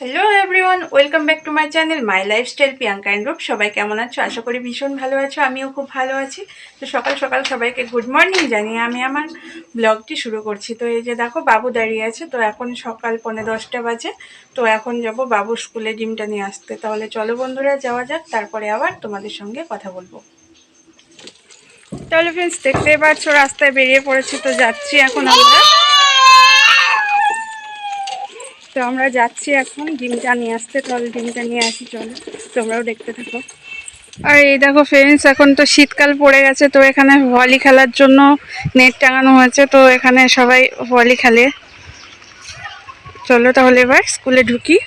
Hello everyone, welcome back to my channel my lifestyle Priyanka and Roop. সবাই কেমন আছো? আশা করি ভীষণ ভালো আছো, আমিও খুব ভালো আছি। তো সকাল সকাল সবাইকে গুড মর্নিং জানিয়ে আমি আমার ব্লগটি শুরু করছি। তো এই যে দেখো বাবু দাঁড়িয়ে আছে। তো এখন সকাল 9:45 বাজে। তো এখন যাব বাবুর স্কুলে ডিমটা নিয়ে আসতে। তাহলে চলো বন্ধুরা যাওয়া যাক, তারপরে আবার তোমাদের সঙ্গে কথা বলবো। তাহলে ফ্রেন্ডস, দেখতেই পাচ্ছ রাস্তায় বেরিয়ে পড়েছি। তো যাচ্ছি এখন আমরা যাচ্ছি এখন ডিমটা নিয়ে আসতে। তাহলে ডিমটা নিয়ে আসি, চলো তোমরাও দেখতে থাকো। আর এই দেখো ফ্রেন্ডস, এখন তো শীতকাল পড়ে গেছে। তো এখানে ভলি খেলার জন্য নেট টাঙানো হয়েছে। তো এখানে সবাই ভলি খেলে। চলো তাহলে এবার স্কুলে ঢুকি।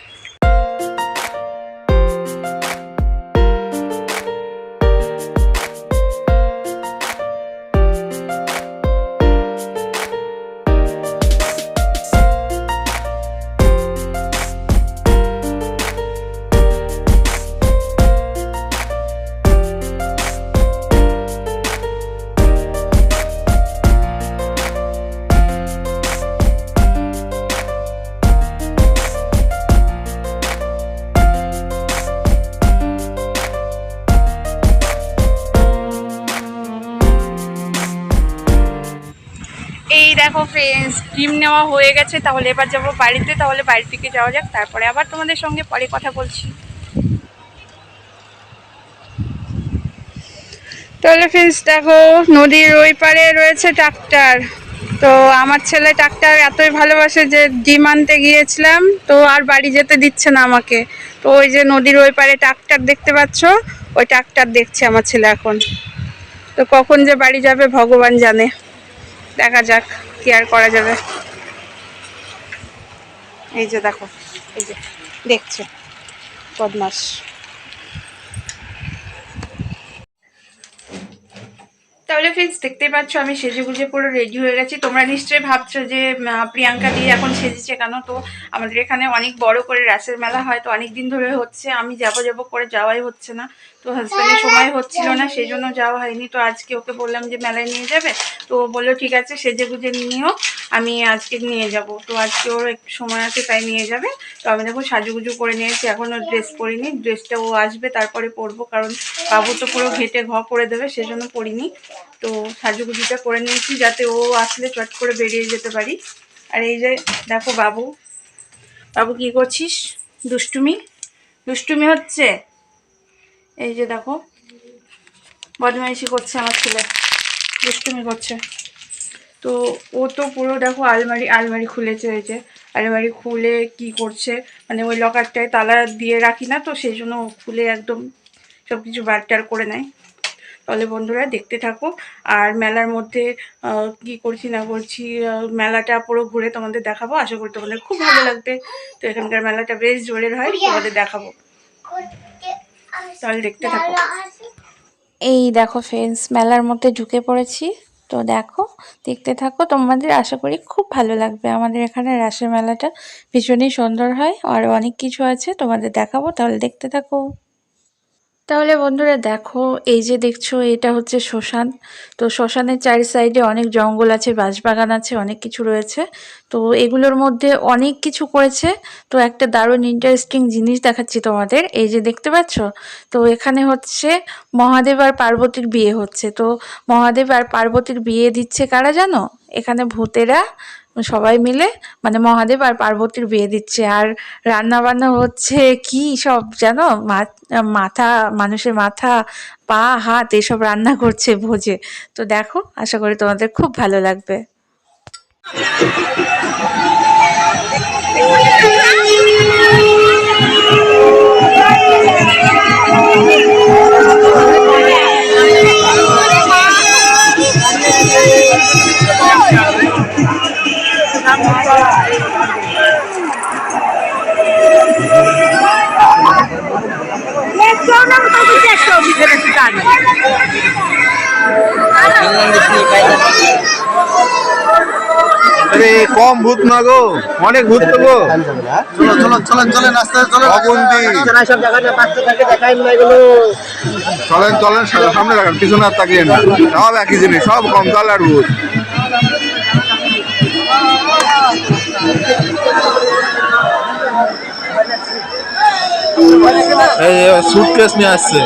এই দেখো ফ্রেন্ডস, ডিম নেওয়া হয়ে গেছে। তাহলে এবার যাবো বাড়িতে। তাহলে বাড়ি থেকে যাওয়া যাক, তারপরে আবার তোমাদের সঙ্গে পরে কথা বলছি। তাহলে ফ্রেন্ডস দেখো, নদীর ওই পারে রয়েছে ট্রাক্টর। তো আমার ছেলে ট্রাক্টর এতই ভালোবাসে যে ডিম আনতে গিয়েছিলাম, তো আর বাড়ি যেতে দিচ্ছে না আমাকে। তো ওই যে নদীর ওই পারে ট্রাক্টর দেখতে পাচ্ছ, ওই ট্রাক্টর দেখছে আমার ছেলে এখন। তো কখন যে বাড়ি যাবে ভগবান জানে, দেখা যাক কি আর করা যাবে। এই যে দেখো, এই যে দেখছে বদমাস। তাহলে ফ্রেন্ডস, দেখতেই পাচ্ছ আমি সেজে গুজে পুরো রেডি হয়ে গেছি। তোমরা নিশ্চয়ই ভাবছো যে প্রিয়াঙ্কা দিয়ে এখন সেজেছে কেন। তো আমাদের এখানে অনেক বড় করে রাসের মেলা হয়, তো অনেক দিন ধরে হচ্ছে। আমি যাবো করে যাওয়াই হচ্ছে না। তো হাজব্যান্ডের সময় হচ্ছিল না, সেই জন্য যাওয়া হয়নি। তো আজকে ওকে বললাম যে মেলায় নিয়ে যাবে। তো বললো ঠিক আছে, সেজে গুজে নিয়েও আমি আজকে নিয়ে যাব। তো আজকে ওর একটু সময় আছে, তাই নিয়ে যাবে। তো আমি দেখো সাজুগুজু করে নিয়েছি, এখনও ড্রেস পরিনি। ড্রেসটা ও আসবে তারপরে পরবো, কারণ বাবু তো পুরো ঘেটে করে দেবে, সেজন্য পরিনি। তো সাজুগুজুটা করে নিয়েছি যাতে ও আসলে চট করে বেরিয়ে যেতে পারি। আর এই যে দেখো বাবু, বাবু কি করছিস? দুষ্টুমি দুষ্টুমি হচ্ছে। এই যে দেখো বদমাইশি করছে আমার ছেলে, দুষ্টুমি করছে। তো ও তো পুরো দেখো আলমারি আলমারি খুলেছে। এই যে আলমারি খুলে কি করছে, মানে ওই লকারটায় তালা দিয়ে রাখি না, তো সেই জন্য খুলে একদম সব কিছু বার করে নেয়। তাহলে বন্ধুরা দেখতে থাকো। আর মেলার মধ্যে কি করছি না করছি, মেলাটা পুরো ঘুরে তোমাদের দেখাবো। আশা করি তোমাদের খুব ভালো লাগবে। তো এখানকার মেলাটা বেশ জোরের হয়, তোমাদের দেখাবো। তাহলে দেখতে থাকো। এই দেখো ফ্রেন্ডস, মেলার মধ্যে ঢুকে পড়েছি। তো দেখো, দেখতে থাকো, তোমাদের আশা করি খুব ভালো লাগবে। আমাদের এখানে রাসের মেলাটা ভীষণই সুন্দর হয়, আর অনেক কিছু আছে তোমাদের দেখাবো। তাহলে দেখতে থাকো। তাহলে বন্ধুরা দেখো, এই যে দেখছো এটা হচ্ছে শ্মশান। তো শ্মশানের চারি সাইডে অনেক জঙ্গল আছে, বাঁশবাগান আছে, অনেক কিছু রয়েছে। তো এগুলোর মধ্যে অনেক কিছু করেছে। তো একটা দারুণ ইন্টারেস্টিং জিনিস দেখাচ্ছি তোমাদের। এই যে দেখতে পাচ্ছ, তো এখানে হচ্ছে মহাদেব আর পার্বতীর বিয়ে হচ্ছে। তো মহাদেব আর পার্বতীর বিয়ে দিচ্ছে কারা জানো? এখানে ভূতেরা সবাই মিলে, মানে মহাদেব আর পার্বতীর বিয়ে দিচ্ছে। আর রান্না বান্না হচ্ছে কি সব জানো? মাথা, মানুষের মাথা, পা, হাত এসব রান্না করছে ভোজে। তো দেখো, আশা করি তোমাদের খুব ভালো লাগবে। আরে কম ভূত না গো, অনেক ভূত তো গো। চলো চলো চলেন চলেন আস্তে চলো অবন্তি সব জায়গাটা পাঁচটা থাকে দেখাই না এগুলো। চলেন চলেন, সামনে রাখেন, পিছনে আর তাকিয়ে না। সব একই জিনিস, সব কম কাল আর ভূত। এই সুটকেস নিয়ে আসছে।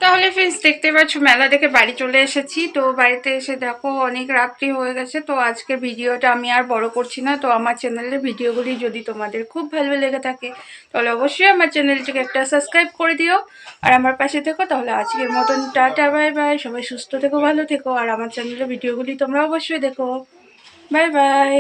তাহলে ফ্রেন্ডস দেখতে পাচ্ছ মেলা দেখে বাড়ি চলে এসেছি। তো বাড়িতে এসে দেখো অনেক রাত্রি হয়ে গেছে। তো আজকের ভিডিওটা আমি আর বড় করছি না। তো আমার চ্যানেলের ভিডিওগুলি যদি তোমাদের খুব ভালো লেগে থাকে তাহলে অবশ্যই আমার চ্যানেলটিকে একটা সাবস্ক্রাইব করে দিও আর আমার পাশে থেকো। তাহলে আজকের মতন টাটা, বাই বাই। সবাই সুস্থ থেকো, ভালো থেকো, আর আমার চ্যানেলের ভিডিওগুলি তোমরা অবশ্যই দেখো। Bye bye.